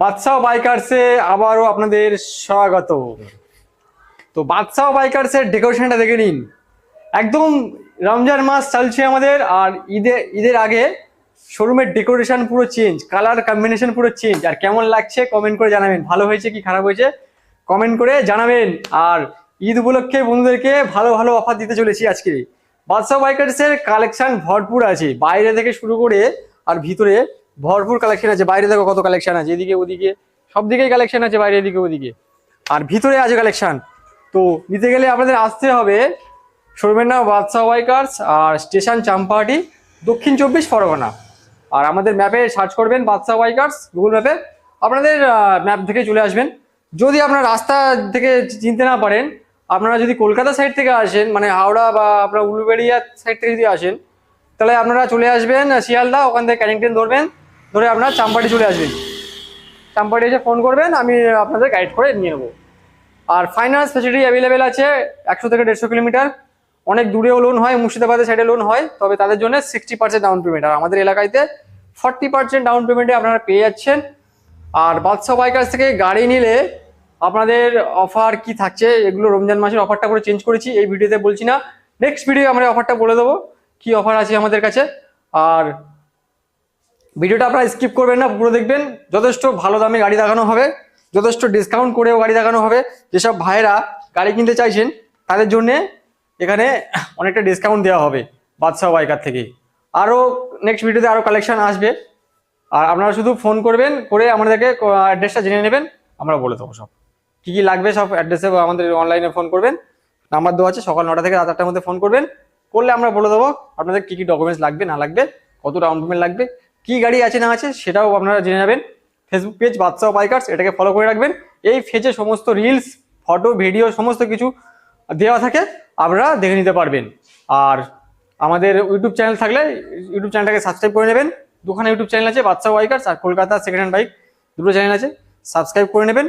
বাদশাহ বাইকার্সে আবারও আপনাদের স্বাগত। তো বাদশাহ বাইকার্সের ডেকোরেশনটা দেখে নিন। একদম রমজান মাস চলছে আমাদের, আর ঈদের আগে শোরুমের ডেকোরেশন পুরো চেঞ্জ, কালার কম্বিনেশন পুরো চেঞ্জ। আর কেমন লাগছে কমেন্ট করে জানাবেন, ভালো হয়েছে কি খারাপ হয়েছে কমেন্ট করে জানাবেন। আর ঈদ উপলক্ষে বন্ধুদেরকে ভালো ভালো অফার দিতে চলেছি আজকে। বাদশাহ বাইকার্সের কালেকশন ভরপুর আছে, বাইরে থেকে শুরু করে আর ভিতরে ভরপুর কালেকশন আছে। বাইরে দেখো কত কালেকশন আছে, এদিকে ওদিকে সব দিকেই কালেকশন আছে, বাইরে এদিকে ওদিকে আর ভিতরে আছে কালেকশন। তো নিতে গেলে আপনাদের আসতে হবে, শোরুমের নাম বাদশাহ বাইকার্স, আর স্টেশন চাম্পাহাটি, দক্ষিণ 24 পরগনা। আর আমাদের ম্যাপে সার্চ করবেন বাদশাহ বাইকার্স, গুগল ম্যাপে আপনাদের ম্যাপ থেকে চলে আসবেন। যদি আপনার রাস্তা থেকে চিনতে না পারেন, আপনারা যদি কলকাতা সাইড থেকে আসেন, মানে হাওড়া বা আপনার উলুবেড়িয়া সাইড থেকে যদি আসেন, তাহলে আপনারা চলে আসবেন শিয়ালদা, ওখান থেকে ক্যানিং ট্রেন ধরবেন, ধরে আপনারা চাম্পাহাটি চলে আসবেন। চাম্পাহাটি এসে ফোন করবেন, আমি আপনাদের গাইড করে নিয়ে নেবো। আর ফাইন্যান্স ফ্যাসিলিটি অ্যাভেলেবেল আছে 100 থেকে 150 কিলোমিটার। অনেক দূরেও লোন হয়, মুর্শিদাবাদের সাইডে লোন হয়, তবে তাদের জন্য 60% ডাউন পেমেন্ট। আর আমাদের এলাকাতে 40% ডাউন পেমেন্টে আপনারা পেয়ে যাচ্ছেন। আর বাদশাহ বাইকার্স থেকে গাড়ি নিলে আপনাদের অফার কি থাকছে, এগুলো রমজান মাসের অফারটা করে চেঞ্জ করেছি, এই ভিডিওতে বলছি না, নেক্সট ভিডিও আমরা অফারটা বলে দেবো কি অফার আছে আমাদের কাছে। আর ভিডিওটা আপনারা স্কিপ করবেন না, পুরো দেখবেন। যথেষ্ট ভালো দামে গাড়ি দেখানো হবে, যথেষ্ট ডিসকাউন্ট করেও গাড়ি দেখানো হবে। যেসব ভাইয়েরা গাড়ি কিনতে চাইছেন তাদের জন্য এখানে অনেকটা ডিসকাউন্ট দেওয়া হবে বাদশাহ বাইকার থেকে। আরও নেক্সট ভিডিওতে আরও কালেকশন আসবে। আর আপনারা শুধু ফোন করবেন, করে আমাদেরকে অ্যাড্রেসটা জেনে নেবেন, আমরা বলে দেবো সব কী কী লাগবে। সব অ্যাড্রেসে আমাদের অনলাইনে ফোন করবেন, নাম্বার দেওয়া আছে, সকাল 9টা থেকে রাত 8টার মধ্যে ফোন করবেন, করলে আমরা বলে দেবো আপনাদের কী কী ডকুমেন্টস লাগবে না লাগবে, কত ডাউন পেমেন্ট লাগবে, কি গাড়ি আছে না আছে সেটাও আপনারা জেনে যাবেন। ফেসবুক পেজ বাদশাহ বাইকার্স, এটাকে ফলো করে রাখবেন। এই পেজে সমস্ত রিলস, ফটো, ভিডিও সমস্ত কিছু দেওয়া থাকে, আপনারা দেখে নিতে পারবেন। আর আমাদের ইউটিউব চ্যানেল থাকলে ইউটিউব চ্যানেলটাকে সাবস্ক্রাইব করে নেবেন। দুখানা ইউটিউব চ্যানেল আছে, বাদশাহ বাইকার্স আর কলকাতা সেকেন্ড হ্যান্ড বাইক, দুটো চ্যানেল আছে, সাবস্ক্রাইব করে নেবেন।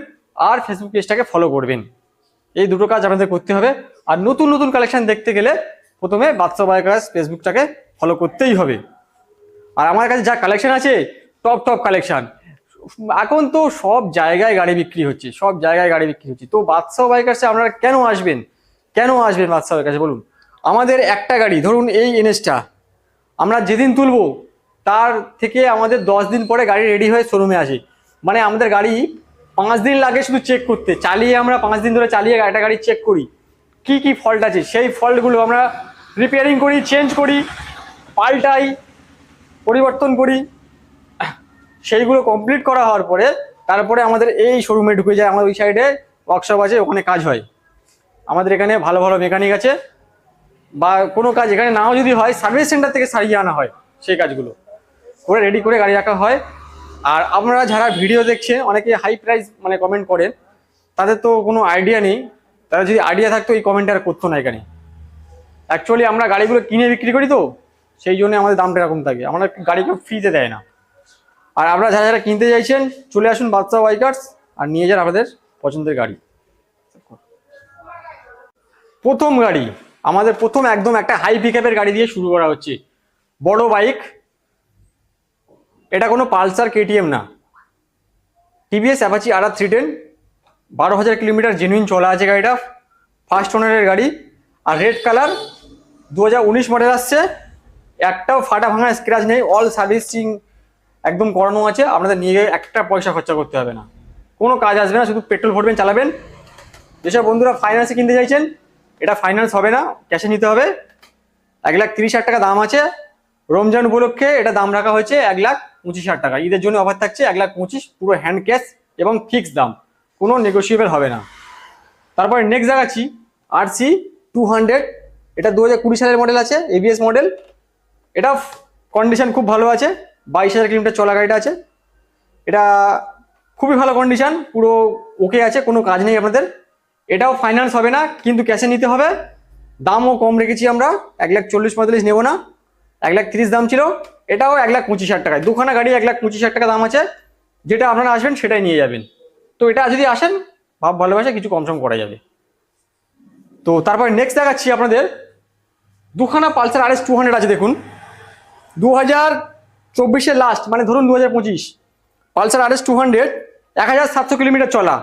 আর ফেসবুক পেজটাকে ফলো করবেন। এই দুটো কাজ আপনাদের করতে হবে। আর নতুন নতুন কালেকশন দেখতে গেলে প্রথমে বাদশাহ বাইকার্স ফেসবুকটাকে ফলো করতেই হবে। আর আমার কাছে যা কালেকশন আছে, টপ টপ কালেকশন। এখন তো সব জায়গায় গাড়ি বিক্রি হচ্ছে, সব জায়গায় গাড়ি বিক্রি হচ্ছে। তো বাদশাহ বাইকার্সে আপনারা কেন আসবেন, কেন আসবেন বাদশাহ বাইকার্সে বলুন? আমাদের একটা গাড়ি, ধরুন এই এনএসটা, আমরা যেদিন তুলবো তার থেকে আমাদের 10 দিন পরে গাড়ি রেডি হয়ে শোরুমে আসে। মানে আমাদের গাড়ি 5 দিন লাগে শুধু চেক করতে, চালিয়ে আমরা 5 দিন ধরে চালিয়ে একটা গাড়ি চেক করি কি কি ফল্ট আছে, সেই ফল্টগুলো আমরা রিপেয়ারিং করি, চেঞ্জ করি, পাল্টাই, পরিবর্তন করি। সেইগুলো কমপ্লিট করা হওয়ার পরে তারপরে আমাদের এই শোরুমে ঢুকে যায়। আমাদের ওই সাইডে ওয়ার্কশপ আছে, ওখানে কাজ হয়। আমাদের এখানে ভালো ভালো মেকানিক আছে, বা কোনো কাজ এখানে নাও যদি হয়, সার্ভিস সেন্টার থেকে সারিয়ে আনা হয়, সেই কাজগুলো করে রেডি করে গাড়ি রাখা হয়। আর আপনারা যারা ভিডিও দেখছেন, অনেকে হাই প্রাইস মানে কমেন্ট করেন, তাদের তো কোনো আইডিয়া নেই। তারা যদি আইডিয়া থাকতো এই কমেন্ট আর করতো না এখানে। অ্যাকচুয়ালি আমরা গাড়িগুলো কিনে বিক্রি করি, তো সেই জন্য আমাদের দামটা এরকম থাকে, আমরা গাড়িকে ফ্রিতে দেয় না। আর আপনারা যারা যারা কিনতে চাইছেন চলে আসুন বাদশাহ বাইকার্স আর নিয়ে যান আপনাদের পছন্দের গাড়ি। প্রথম গাড়ি আমাদের, প্রথম একদম একটা হাই পিকআপের গাড়ি দিয়ে শুরু করা হচ্ছে। বড় বাইক, এটা কোনো পালসার কেটিএম না, TVS Apache RR 310, 12,000 kilometre genuine চলা আছে গাড়িটা, ফার্স্ট ওনারের গাড়ি। আর রেড কালার, 2019 মডেল আসছে, একটাও ফাটা ভাঙা স্ক্র্যাচ নেই, অল সার্ভিসিং একদম করানো আছে। আপনাদের নিয়ে গিয়ে একটা পয়সা খরচা করতে হবে না, কোনো কাজ আসবে না, শুধু পেট্রোল ভরবেন, চালাবেন। যেসব বন্ধুরা ফাইন্যান্সে কিনতে চাইছেন, এটা ফাইন্যান্স হবে না, ক্যাশে নিতে হবে। 1,30,000 টাকা দাম আছে। রমজান উপলক্ষে এটা দাম রাখা হয়েছে 1,25,000 টাকা। ঈদের জন্য অফার থাকছে 1,25,000, পুরো হ্যান্ড ক্যাশ এবং ফিক্সড দাম, কোনো নেগোসিয়েবল হবে না। তারপরে নেক্সট দেখাচ্ছি RC 200, এটা 2020 সালের মডেল আছে, ABS মডেল। এটা কন্ডিশন খুব ভালো আছে, 22,000 কিলোমিটার চলা গাড়িটা আছে। এটা খুবই ভালো কন্ডিশন, পুরো ওকে আছে, কোনো কাজ নেই আপনাদের। এটাও ফাইন্যান্স হবে না, কিন্তু ক্যাশে নিতে হবে। দামও কম রেখেছি আমরা, 1,40,45 নেবো না, 1,30,000 দাম ছিল। এটাও 1,25,000 টাকায়, দুখানা গাড়ি 1,25,000 টাকা দাম আছে। যেটা আপনারা আসবেন সেটাই নিয়ে যাবেন। তো এটা যদি আসেন ভাব ভালোবাসা কিছু কম সম করা যাবে। তো তারপর নেক্সট দেখাচ্ছি আপনাদের, দুখানা পালসার RS 200 আছে। দেখুন 2024-এর লাস্ট, মানে ধরুন 2025, পালসার RS 200 1700 কিলোমিটার চলা,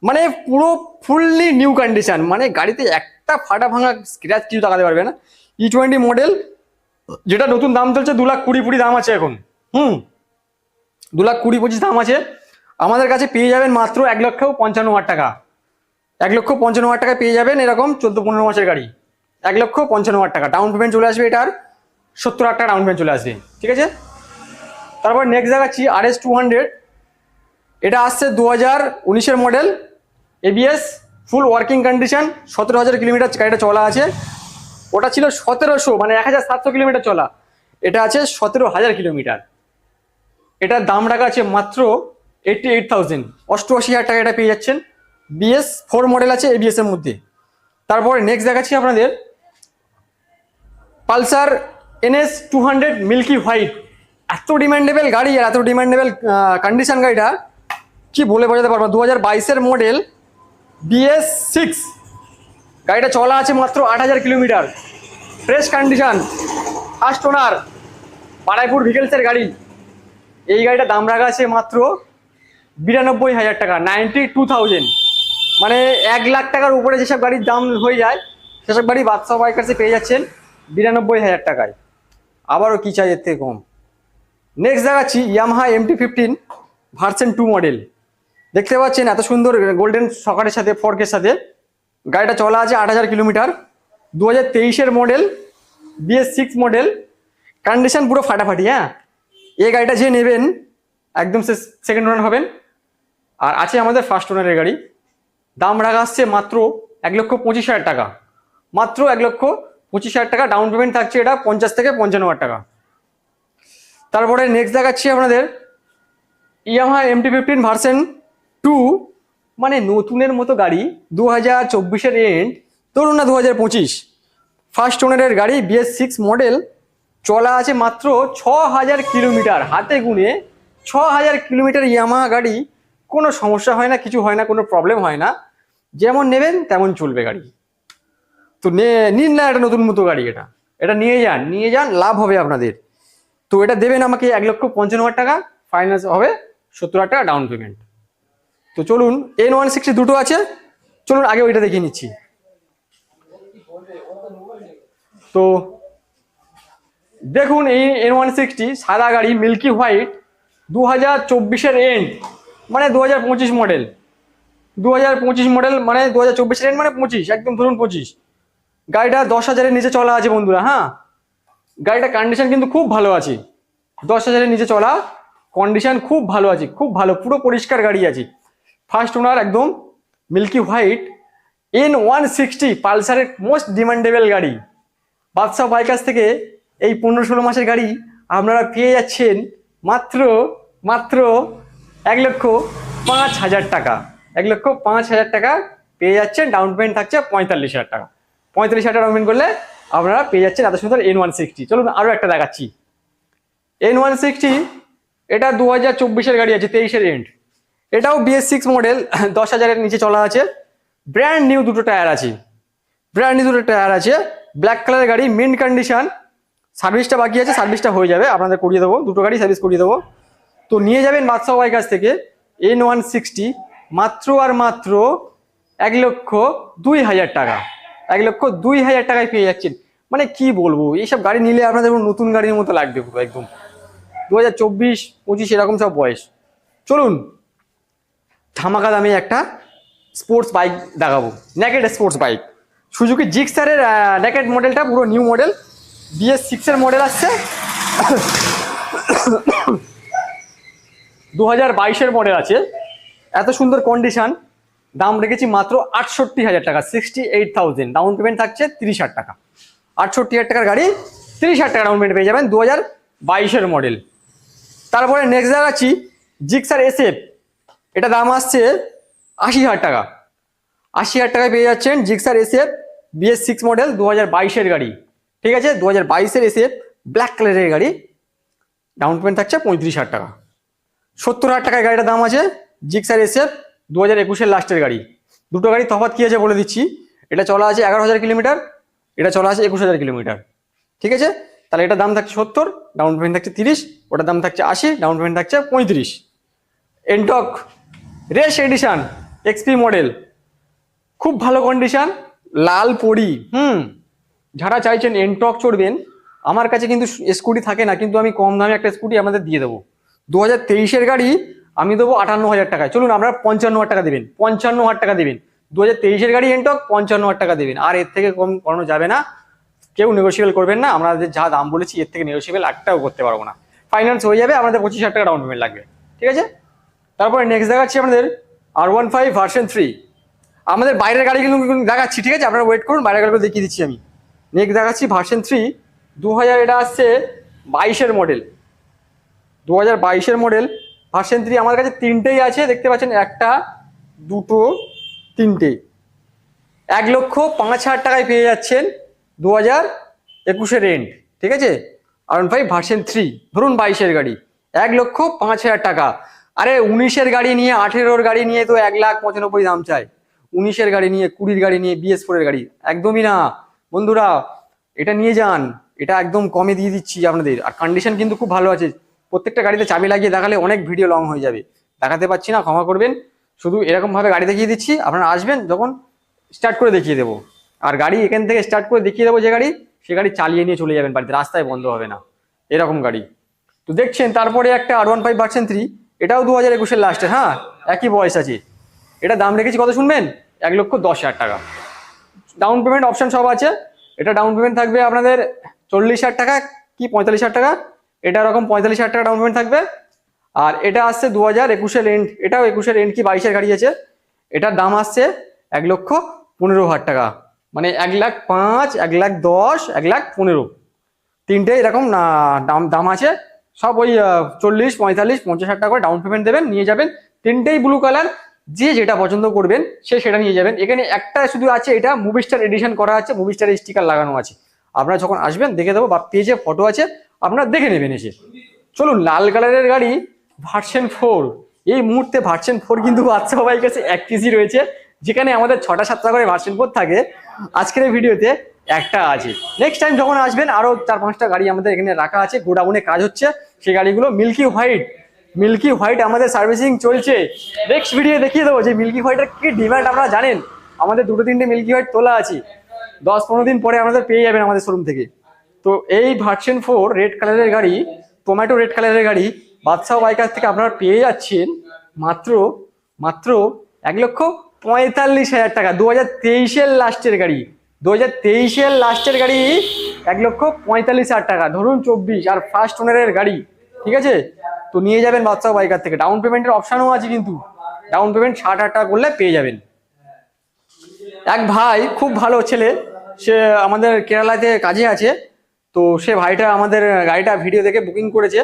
মানে পুরো ফুললি নিউ কন্ডিশন, মানে গাড়িতে একটা ফাটা ভাঙা স্ক্র্যাচ কিছু দেখাতে পারবে না। E20 মডেল, যেটা নতুন দাম চলছে 2,20,25 দাম আছে এখন। 2,20,25 দাম আছে। আমাদের কাছে পেয়ে যাবেন মাত্র 1,55,000 টাকা। 1,55,000 টাকায় পেয়ে যাবেন এরকম 14-15 মাসের গাড়ি। 1,55,000 টাকা ডাউন পেমেন্ট চলে আসবে, এটার 70,000 টাকা ডাউন পেমেন্ট চলে আসবে, ঠিক আছে। তারপর নেক্সট দেখাচ্ছি RS 200। এটা আসছে 2019-এর মডেল, ABS, ফুল ওয়ার্কিং কন্ডিশন, 17,000 কিলোমিটার গাড়িটা চলা আছে। ওটা ছিল 1700, মানে 1,700 কিলোমিটার চলা, এটা আছে 17,000 কিলোমিটার। এটার দাম রাখা আছে মাত্র 88,000, 88,000 টাকা এটা পেয়ে যাচ্ছেন। BS 4 মডেল আছে ABS এর মধ্যে। তারপরে নেক্সট দেখাচ্ছি আপনাদের পালসার NS 200 মিল্কি হোয়াইট। এত ডিমান্ডেবল গাড়ি আর এত ডিমান্ডেবল কন্ডিশন গাড়িটা কি বলে বোঝাতে পারবো। 2022-এর মডেল, BS 6, গাড়িটা চলা আছে মাত্র 8,000 kilometre, fresh condition, first owner, Baruipur ভিকেলসের গাড়ি। এই গাড়িটার দাম রাখা আছে মাত্র 92,000 টাকা, 92,000, মানে 1 লাখ টাকার উপরে যেসব গাড়ির দাম হয়ে যায় সেসব গাড়ি বাদশা বাইকার্সে পেয়ে যাচ্ছেন 92,000 টাকায়। আবারও কি চাই এর থেকে কম। নেক্সট দেখাচ্ছি ইয়ামাহা MT-15 ভার্সন 2 মডেল। দেখতে পাচ্ছেন এত সুন্দর গোল্ডেন সকারের সাথে, ফর্কের সাথে গাড়িটা চলা আছে 8,000 কিলোমিটার, 2023-এর মডেল, BS 6 মডেল, কন্ডিশন পুরো ফাটাফাটি। হ্যাঁ, এই গাড়িটা যে নেবেন একদম সেকেন্ড ওনার হবেন। আর আছে আমাদের ফার্স্ট ওনারের গাড়ি। দাম রাখা আসছে মাত্র 1,25,000 টাকা, মাত্র 1,25,000 টাকা ডাউন পেমেন্ট থাকছে, এটা 50 থেকে 55,000 টাকা। তারপরে নেক্সট দেখাচ্ছি আপনাদের ইয়ামাহা MT-15 ভার্সন 2, মানে নতুনের মতো গাড়ি, 2024-এর এন্ড, ধরুন না 2025, ফার্স্ট ওনারের গাড়ি, BS 6 মডেল, চলা আছে মাত্র 6,000 কিলোমিটার। হাতে গুনে 6,000 কিলোমিটার ইয়ামাহা গাড়ি, কোনো সমস্যা হয় না, কিছু হয় না, কোনো প্রবলেম হয় না, যেমন নেবেন তেমন চলবে গাড়ি। তো নিন না একটা নতুন মতো গাড়ি, এটা নিয়ে যান, লাভ হবে আপনাদের। তো এটা দেবেন আমাকে 1,55,000 টাকা, ফাইন্যান্স হবে 70,000 টাকা ডাউন পেমেন্ট। তো চলুন, N160 দুটো আছে, চলুন আগে ওইটা দেখিয়ে নিচ্ছি। তো দেখুন এই N160 সাদা গাড়ি, মিল্কি হোয়াইট, 2024-এর এন্ড, মানে 2025 মডেল, 2025 মডেল, মানে 2024-এর এন্ড মানে 25, একদম ধরুন 25। গাড়িটা 10,000-এর নিচে চলা আছে বন্ধুরা। হ্যাঁ, গাড়িটা কন্ডিশন কিন্তু খুব ভালো আছে, 10,000-এর নিচে চলা, কন্ডিশন খুব ভালো আছে, খুব ভালো, পুরো পরিষ্কার গাড়ি আছে। ফার্স্ট ওনার একদম মিল্কি হোয়াইট N160, পালসারের মোস্ট ডিমান্ডেবল গাড়ি। বাদশা বাইকার্স থেকে এই 15-16 মাসের গাড়ি আপনারা পেয়ে যাচ্ছেন মাত্র 1,05,000 টাকা। 1,05,000 টাকা পেয়ে যাচ্ছেন, ডাউন পেমেন্ট থাকছে 45,000 টাকা। 45,000 টাকা ডাউন পেমেন্ট করলে আপনারা পেয়ে যাচ্ছেন এত সুন্দর N160। চলুন আরও একটা দেখাচ্ছি। N160 এটা 2024-এর গাড়ি আছে, 23-এর এন্ড, এটাও BS 6 মডেল, 10,000-এর নিচে চলা আছে, ব্র্যান্ড নিউ দুটো টায়ার আছে, ব্ল্যাক কালারের গাড়ি, মিন্ট কন্ডিশন, সার্ভিসটা বাকি আছে, সার্ভিসটা হয়ে যাবে, আপনাদের করিয়ে দেবো, দুটো গাড়ি সার্ভিস করিয়ে দেবো। তো নিয়ে যাবেন বাদশা ভাইয়ের কাছ থেকে N160 মাত্র আর মাত্র 1,02,000 টাকা। 1,02,000 টাকায় পেয়ে যাচ্ছেন। মানে কি বলবো, এইসব গাড়ি নিলে আপনাদের নতুন গাড়ির মতো লাগবে পুরো একদম। 2024-25 এরকম সব বয়স। চলুন ধামাকা দামে একটা স্পোর্টস বাইক দেখাবো, নেকেড স্পোর্টস বাইক, সুজুকি জিক্সারের নেকেড মডেলটা, পুরো নিউ মডেল, BS 6-এর মডেল আসছে, 2022-এর মডেল আছে, এত সুন্দর কন্ডিশন। দাম রেখেছি মাত্র 68,000 টাকা, 68,000, ডাউন পেমেন্ট থাকছে 30,000 টাকা। 68,000 টাকার গাড়ি 30,000 টাকা ডাউন পেমেন্ট পেয়ে যাবেন, 2022-এর মডেল। তারপরে নেক্সট দেখাচ্ছি জিক্সার SF, এটা দাম আসছে 80,000 টাকা। 80,000 টাকায় পেয়ে যাচ্ছেন জিক্সার SF, BS 6 মডেল, 2022-এর গাড়ি, ঠিক আছে, 2022-এর SF, ব্ল্যাক কালারের গাড়ি, ডাউন পেমেন্ট থাকছে 35,000 টাকা। 70,000 টাকায় গাড়িটার দাম আছে, জিক্সার SF, 2021-এর লাস্টের গাড়ি। দুটো গাড়ি তফাৎ কি আছে বলে দিচ্ছি। এটা চলা আছে 11,000 কিলোমিটার, এটা চলা আছে 21,000 কিলোমিটার, ঠিক আছে। তাহলে এটার দাম থাকছে 70, ডাউন পেমেন্ট থাকছে 30, ওটার দাম থাকছে 80, ডাউন পেমেন্ট থাকছে 35। Ntorq race edition XP model, খুব ভালো কন্ডিশন, লাল পরি। যারা চাইছেন এনটক চড়বেন, আমার কাছে কিন্তু স্কুটি থাকে না, কিন্তু আমি কম দামে একটা স্কুটি আপনাদের দিয়ে দেবো। 2023-এর গাড়ি আমি দেবো 58,000 টাকায়। চলুন, আপনারা 55,000 টাকা দেবেন, 55,000 টাকা দেবেন। 2023-এর গাড়ি এনটক 55,000 টাকা দেবেন, আর এর থেকে কম করানো যাবে না। কেউ নেগোসিয়েবল করবেন না, আমাদের যা দাম বলেছি এর থেকে নেগোসিয়েবল একটাও করতে পারবো না। ফাইন্যান্স হয়ে যাবে, আমাদের 25,000 টাকা ডাউন পেমেন্ট লাগবে, ঠিক আছে। তারপরে নেক্সট দেখাচ্ছি আমাদের R15 ভার্সন 3। আমাদের বাইরের গাড়িগুলো দেখাচ্ছি, ঠিক আছে, আপনারা ওয়েট করুন, বাইরের গাড়িগুলো দেখিয়ে দিচ্ছি আমি। নেক্সট দেখাচ্ছি ভার্সন 3 2000, এটা আসছে 22-এর মডেল, 2022-এর মডেল ভার্সন 3। আমার কাছে তিনটেই আছে, দেখতে পাচ্ছেন, একটা, দুটো, তিনটে। 1,05,000 টাকায় পেয়ে যাচ্ছেন 2021-এর এন্ড, ঠিক আছে। R15 ভার্সন 3, ধরুন 22-এর গাড়ি, 1,05,000 টাকা। আরে 19-এর গাড়ি নিয়ে, 18-ওর গাড়ি নিয়ে তো 1,95,000 দাম চায়। 19-এর গাড়ি নিয়ে, 20-এর গাড়ি নিয়ে, BS4-এর গাড়ি একদমই না বন্ধুরা, এটা নিয়ে যান, এটা একদম কমে দিয়ে দিচ্ছি আপনাদের। আর কন্ডিশন কিন্তু খুব ভালো আছে, প্রত্যেকটা গাড়িতে চাবি লাগিয়ে দেখালে অনেক ভিডিও লং হয়ে যাবে, দেখাতে পাচ্ছি না, ক্ষমা করবেন। শুধু এরকম ভাবে গাড়ি দেখিয়ে দিচ্ছি, আপনারা আসবেন যখন স্টার্ট করে দেখিয়ে দেবো। আর গাড়ি এখান থেকে স্টার্ট করে দেখিয়ে দেবো, যে গাড়ি, সে গাড়ি চালিয়ে নিয়ে চলে যাবেন বাড়িতে, রাস্তায় বন্ধ হবে না, এরকম গাড়ি। তো দেখছেন, তারপরে একটা R15 ভার্সন 3, এটাও 2021-এর লাস্টে, হ্যাঁ, একই বয়স আছে। এটা দাম রেখেছি কত শুনবেন, 1,10,000 টাকা। ডাউন পেমেন্ট অপশন সব আছে। এটা ডাউন পেমেন্ট থাকবে আপনাদের 40,000 টাকা কি 45,000 টাকা, এটা এরকম 45,000 টাকা ডাউন পেমেন্ট থাকবে। আর এটা আসছে 2021-এর এন্ড, এটাও 21-এর এন্ড কি 22-এর গাড়ি আছে। এটার দাম আসছে 1,15,000 টাকা, মানে 1,05,000, 1,10,000, 1,15,000, তিনটে এরকম না দাম আছে। সব ওই 40, 45, 50,000 টাকা করে ডাউন পেমেন্ট দেবেন, নিয়ে যাবেন। তিনটেই ব্লু কালার, যে যেটা পছন্দ করবেন সে সেটা নিয়ে যাবেন। এখানে একটা শুধু আছে, এটা মুভি স্টার এডিশন করা আছে, মুভি স্টারের স্টিকার লাগানো আছে। আপনারা যখন আসবেন দেখে দেবো, বা পেজে ফটো আছে, আপনারা দেখে নেবেন এসে। চলুন, লাল কালারের গাড়ি ভার্সন 4, এই মুহূর্তে ভার্সন 4 কিন্তু বাচ্চা সবাই কাছে 1 কেজি রয়েছে, যেখানে আমাদের 6টা-7টা করে ভার্সন 4 থাকে। আজকের এই ভিডিওতে একটা আছে, নেক্সট টাইম যখন আসবেন আরো 4-5টা গাড়ি আমাদের এখানে রাখা আছে, গোডাউনে কাজ হচ্ছে, সেই গাড়িগুলো মিল্কি হোয়াইট আমাদের সার্ভিসিং চলছে। নেক্সট ভিডিও দেখিয়ে দেবো যে মিল্কি হোয়াইটের কি ডিমান্ড আপনারা জানেন। আমাদের 2-3টে মিল্কি হোয়াইট তোলা আছে, 10-15 দিন পরে আমাদের পেয়ে যাবেন আমাদের শোরুম থেকে। তো এই ভার্সন 4 রেড কালারের গাড়ি, টমেটো রেড কালারের গাড়ি বাদশাহ বাইকার থেকে আপনারা পেয়ে যাচ্ছেন মাত্র 1,45,000 টাকা। 2023-এর লাস্টের গাড়ি, 2023-এর লাস্টের গাড়ি 1,45,000 টাকা, ধরুন 24, আর ফার্স্ট ওনারের গাড়ি, ঠিক আছে। তো নিয়ে যাবেন বাদশাহ বাইকার থেকে। ডাউন পেমেন্টের অপশনও আছে, কিন্তু ডাউন পেমেন্ট 60,000 টাকা করলে পেয়ে যাবেন। এক ভাই, খুব ভালো ছেলে, সে আমাদের কেরালাতে কাজে আছে। তো সে ভাইটা আমাদের গাড়িটা ভিডিও দেখে বুকিং করেছে,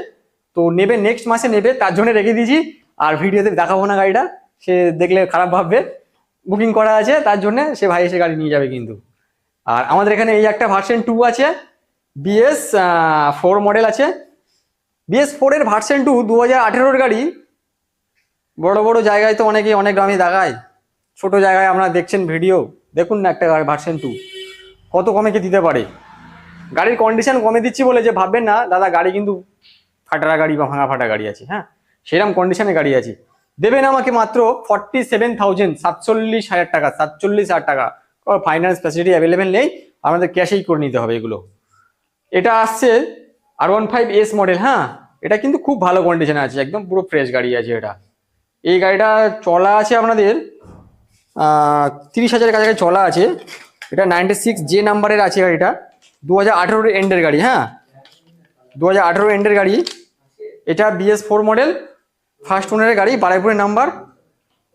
তো নেবে, নেক্সট মাসে নেবে, তার জন্য রেখে দিয়েছি। আর ভিডিওতে দেখাবো না গাড়িটা, সে দেখলে খারাপ ভাববে। বুকিং করা আছে, তার জন্য সে ভাই এসে গাড়ি নিয়ে যাবে কিন্তু। আর আমাদের এখানে এই একটা ভার্সন 2 আছে, BS4 মডেল আছে। BS4-এর ভার্সন 2 2018-এর গাড়ি। বড় বড় জায়গায় তো অনেকেই অনেক দামে দেখায়, ছোট জায়গায় আপনারা দেখছেন ভিডিও, দেখুন না একটা ভার্সন 2 কত কমে কে দিতে পারে। গাড়ির কন্ডিশন কমে দিচ্ছি বলে যে ভাববেন না দাদা, গাড়ি কিন্তু ফাটা গাড়ি বা ভাঙা ফাটা গাড়ি আছে, হ্যাঁ, সেরকম কন্ডিশনে গাড়ি আছে। দেবেন আমাকে মাত্র 47,000, 47,000 টাকা, 47,000 টাকা। ফাইন্যান্স ফ্যাসিলিটি অ্যাভেলেবেল নেই, আমাদের ক্যাশেই করে নিতে হবে এগুলো। এটা আসছে R15S মডেল, হ্যাঁ, এটা কিন্তু খুব ভালো কন্ডিশনে আছে, একদম পুরো ফ্রেশ গাড়ি আছে এটা। এই গাড়িটা চলা আছে আপনাদের 30,000-এর কাছাকাছি চলা আছে। এটা 96J নাম্বারের আছে গাড়িটা, 2018-এর এন্ডের গাড়ি, হ্যাঁ, 2018 এন্ডের গাড়ি। এটা BS4 মডেল, ফার্স্ট ওনারের গাড়ি, বারাইপুরের নাম্বার।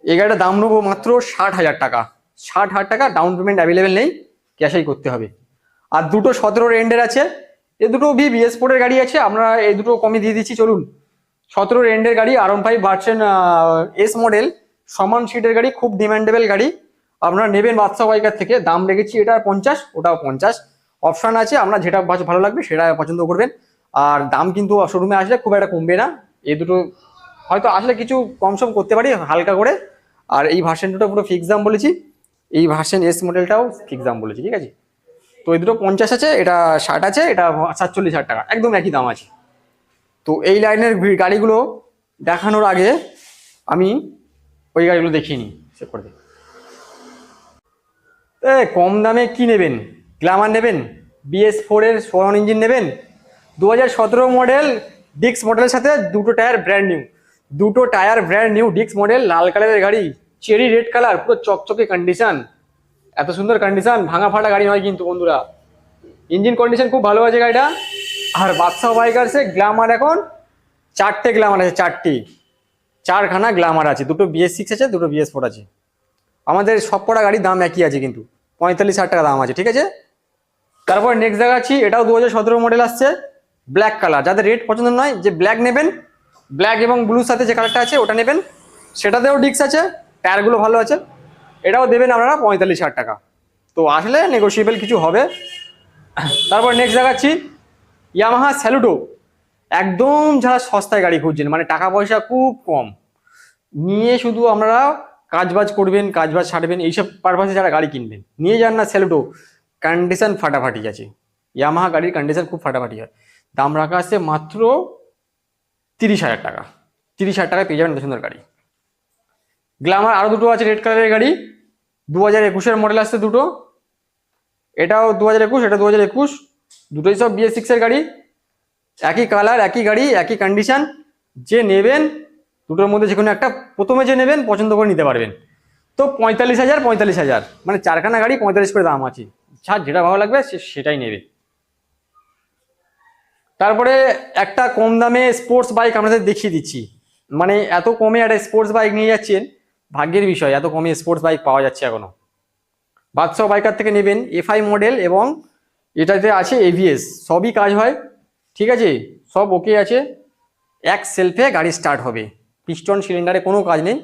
এই গাড়িটার দাম নেবো মাত্র 60,000 টাকা। 60,000 টাকা, ডাউন পেমেন্ট অ্যাভেলেবেল নেই, ক্যাশেই করতে হবে। আর দুটো 17-এর এন্ডের আছে, এই দুটো BS4-এর গাড়ি আছে, আমরা এই দুটো কমে দিয়ে দিচ্ছি। চলুন, 17-এর এন্ডের গাড়ি, R15 ভার্সন S মডেল, সমান সিটের গাড়ি, খুব ডিমান্ডেবল গাড়ি, আপনারা নেবেন বাদশাহ বাইকার থেকে। দাম রেখেছি এটা 50, ওটাও 50, অপশান আছে, আপনার যেটা ভালো লাগবে সেটা পছন্দ করবেন। আর দাম কিন্তু শোরুমে আসলে খুব একটা কমবে না, এই দুটো হয়তো আসলে কিছু কম করতে পারি হালকা করে। আর এই ভার্সন দুটো পুরো ফিক্স দাম বলেছি, এই ভার্সন S মডেলটাও ফিক্স দাম বলেছি, ঠিক আছে। তো এই দুটো 50 আছে, এটা 60 আছে, এটা 47,000 টাকা, একদম একই দাম আছে। তো এই লাইনের গাড়িগুলো দেখানোর আগে আমি ওই গাড়িগুলো দেখিয়ে নিই, সেভ করে দিই। কম দামে কি নেবেন? গ্ল্যামার নেবেন, BS4 এর 16 ইঞ্জিন নেবেন, 2017 মডেল ডিক্স মডেলের সাথে দুটো টায়ার ব্র্যান্ড নিউ ডিক্স মডেল, লাল কালারের গাড়ি, চেরি রেড কালার, পুরো চকচকে কন্ডিশন, এত সুন্দর কন্ডিশন, ভাঙা ফাটা গাড়ি নয় কিন্তু বন্ধুরা, ইঞ্জিন কন্ডিশন খুব ভালো আছে গাড়িটা। আর বাদশা বাইকার্সে গ্ল্যামার এখন 4টে গ্ল্যামার আছে, 4খানা গ্ল্যামার আছে, দুটো BS6 আছে, দুটো BS4 আছে। আমাদের সব কটা গাড়ির দাম একই আছে কিন্তু 45,000 টাকা দাম আছে, ঠিক আছে। তারপর নেক্সট দেখাচ্ছি, এটাও 2017 মডেল আসছে, ব্ল্যাক কালার। যাদের রেড পছন্দ নয়, যে ব্ল্যাক নেবেন, ব্ল্যাক এবং ব্লুর সাথে যে কালারটা আছে ওটা নেবেন, সেটাতেও ডিস্ক আছে, টায়ারগুলো ভালো আছে, এটাও দেবেন আপনারা 45,000 টাকা। তো আসলে নেগোসিয়েবল কিছু হবে। তারপর নেক্সট দেখাচ্ছি ইয়ামাহা স্যালুটো, একদম যারা সস্তায় গাড়ি খুঁজছেন, মানে টাকা পয়সা খুব কম নিয়ে শুধু আপনারা কাজবাজ করবেন, কাজবাজ ছাড়বেন, এইসব পারপাসে যারা গাড়ি কিনবেন, নিয়ে যান না স্যালুটো, কন্ডিশন ফাটাফাটি আছে, ইয়ামাহা গাড়ির কন্ডিশন খুব ফাটাফাটি হয়। দাম রাখা আছে মাত্র 30,000 টাকা, 30,000 টাকায় পেয়ে যাবেন এত সুন্দর গাড়ি। গ্ল্যামার আরও দুটো আছে রেড কালারের গাড়ি, 2021 মডেল আসছে দুটো, এটাও 2021, এটা 2021, দুটোই সব BS6 এর গাড়ি, একই কালার, একই গাড়ি, একই কন্ডিশন। যে নেবেন দুটোর মধ্যে যে কোনো একটা প্রথমে যে নেবেন পছন্দ করে নিতে পারবেন। তো 45,000, মানে 4খানা গাড়ি 45 করে দাম আছে, যার যেটা ভালো লাগবে সেটাই নেবে। তারপরে একটা কম দামে স্পোর্টস বাইক আপনাদের দেখিয়ে দিচ্ছি, মানে এত কমে একটা স্পোর্টস বাইক নিয়ে যাচ্ছেন, ভাগ্যের বিষয়, এত কমে স্পোর্টস বাইক পাওয়া যাচ্ছে এখনো। বাদশা বাইকার থেকে নেবেন, FI মডেল, এবং এটাতে আছে ABS, সবই কাজ হয়, ঠিক আছে, সব ওকে আছে, এক সেলফে গাড়ি স্টার্ট হবে, পিস্টন সিলিন্ডারে কোনো কাজ নেই,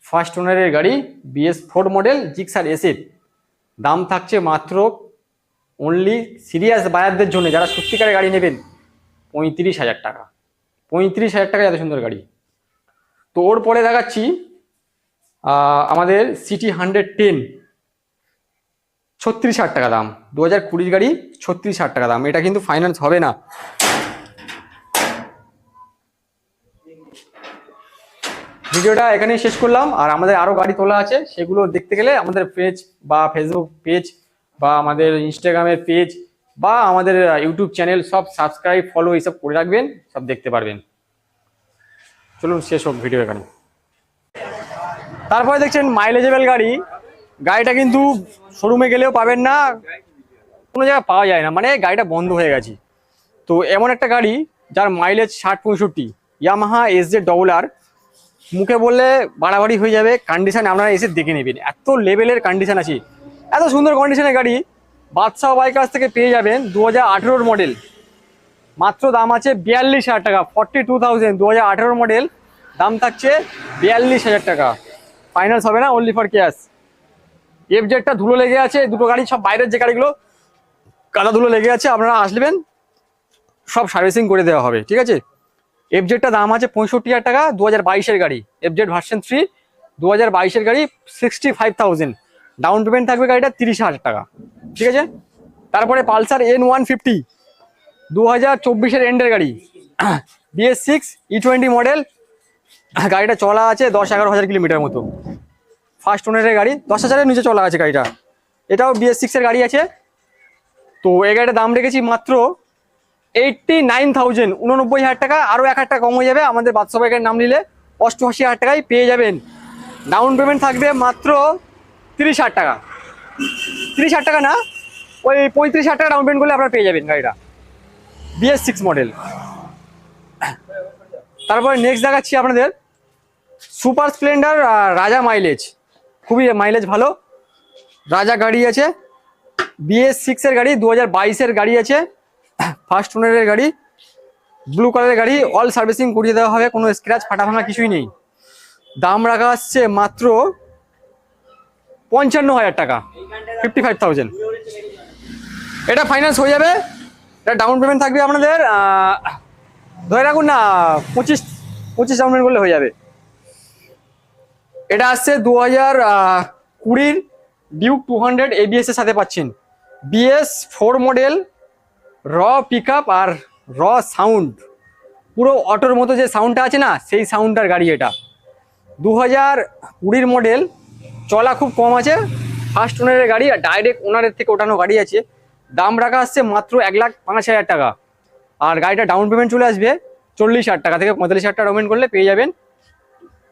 ফার্স্ট ওনারের গাড়ি, BS4 মডেল, জিক্সার SF। দাম থাকছে মাত্র অনলি সিরিয়াস বায়ারদের জন্য, যারা সত্যিকারের গাড়ি নেবেন, 35,000 টাকা, 35,000 টাকা, এত সুন্দর গাড়ি। তো ওর পরে দেখাচ্ছি আমাদের সিটি 110, 36,000 টাকা দাম, 2020 গাড়ি, 36,000 টাকা দাম, এটা কিন্তু ফাইন্যান্স হবে না। ভিডিওটা এখানেই শেষ করলাম, আর আমাদের আরও গাড়ি তোলা আছে, সেগুলো দেখতে গেলে আমাদের পেজ বা ফেসবুক পেজ বা আমাদের ইনস্টাগ্রামের পেজ বা আমাদের ইউটিউব চ্যানেল সব সাবস্ক্রাইব, ফলো এইসব করে রাখবেন, সব দেখতে পারবেন। চলুন শেষ হোক ভিডিও এখানে। তারপরে দেখছেন মাইলেজেবল গাড়ি, গাড়িটা কিন্তু শোরুমে গেলেও পাবেন না, কোনো জায়গায় পাওয়া যায় না, মানে গাড়িটা বন্ধ হয়ে গেছে। তো এমন একটা গাড়ি যার মাইলেজ 60-65, ইয়ামাহা SZ-RR, মুখে বললে বাড়াবাড়ি হয়ে যাবে, কন্ডিশন আপনারা এসে দেখে নেবেন, এত লেভেলের কন্ডিশন আছে, এত সুন্দর কন্ডিশনের গাড়ি বাদশা বাইকার্স থেকে পেয়ে যাবেন। 2018 মডেল, মাত্র দাম আছে 42,000 টাকা, 42,000, 2018 মডেল, দাম থাকছে 42,000 টাকা, ফাইন্যান্স হবে না, অনলি ফর ক্যাশ। FZ-টা ধুলো লেগে আছে, দুটো গাড়ি সব বাইরের যে গাড়িগুলো কাদা ধুলো লেগে আছে, আপনারা আসবেন সব সার্ভিসিং করে দেওয়া হবে, ঠিক আছে। FZ-টা দাম আছে 65,000 টাকা, 2022-এর গাড়ি, FZ ভার্সন 3, 2022-এর গাড়ি, 65,000, ডাউন পেমেন্ট থাকবে গাড়িটা 30,000 টাকা, ঠিক আছে। তারপরে পালসার N150, 2024-এর এন্ডের গাড়ি, BS6 E20 মডেল, গাড়িটা চলা আছে 10-11 হাজার কিলোমিটার মতো, ফার্স্ট ওনারের গাড়ি, 10,000-এর নিচে চলা আছে গাড়িটা, এটাও BS6-এর গাড়ি আছে। তো এই গাড়িটার দাম রেখেছি মাত্র 89,000, 89,000 টাকা, আরও 1,000 টাকা কম হয়ে যাবে আমাদের বাদশা বাইকের নাম নিলে, 88,000 টাকায় পেয়ে যাবেন। ডাউন পেমেন্ট থাকবে মাত্র 30,000 টাকা, 30,000 টাকা না, ওই 35,000 টাকা ডাউন পেমেন্ট করলে আপনারা পেয়ে যাবেন গাড়িটা, BS6 মডেল। তারপরে নেক্সট দেখাচ্ছি আপনাদের সুপার স্প্লেন্ডার রাজা, মাইলেজ খুবই মাইলেজ ভালো, রাজা গাড়ি আছে, BS6-এর গাড়ি, 2022-এর গাড়ি আছে, ফার্স্ট ওনারের গাড়ি, ব্লু কালারের গাড়ি, অল সার্ভিসিং করিয়ে দেওয়া হবে, কোনো স্ক্র্যাচ ফাটা ভাঙা কিছুই নেই। দাম রাখা আসছে মাত্র 55,000 টাকা, 55,000, এটা ফাইন্যান্স হয়ে যাবে। এটা ডাউন পেমেন্ট থাকবে আপনাদের ধরে রাখুন না 25 ডাউন পেমেন্ট করলে হয়ে যাবে। এটা আসছে 2020 ডিউক 200 ABS-এর সাথে পাচ্ছেন, BS4 মডেল, র পিক আপ আর র সাউন্ড, পুরো অটোর মতো যে সাউন্ডটা আছে না, সেই সাউন্ডটার গাড়ি এটা। 2020 মডেল, চলা খুব কম আছে, ফার্স্ট ওনারের গাড়ি আর ডাইরেক্ট ওনারের থেকে ওঠানো গাড়ি আছে। দাম রাখা আসছে মাত্র 1,05,000 টাকা। আর গাড়িটা ডাউন পেমেন্ট চলে আসবে 40,000 টাকা থেকে 45,000 টাকা পেমেন্ট করলে পেয়ে যাবেন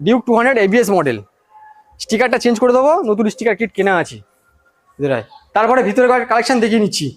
ডিউক 200 ABS মডেল। স্টিকারটা চেঞ্জ করে দেবো, নতুন স্টিকার কিট কেনা আছে। তারপরে ভিতরে কালেকশন দেখিয়ে নিচ্ছি।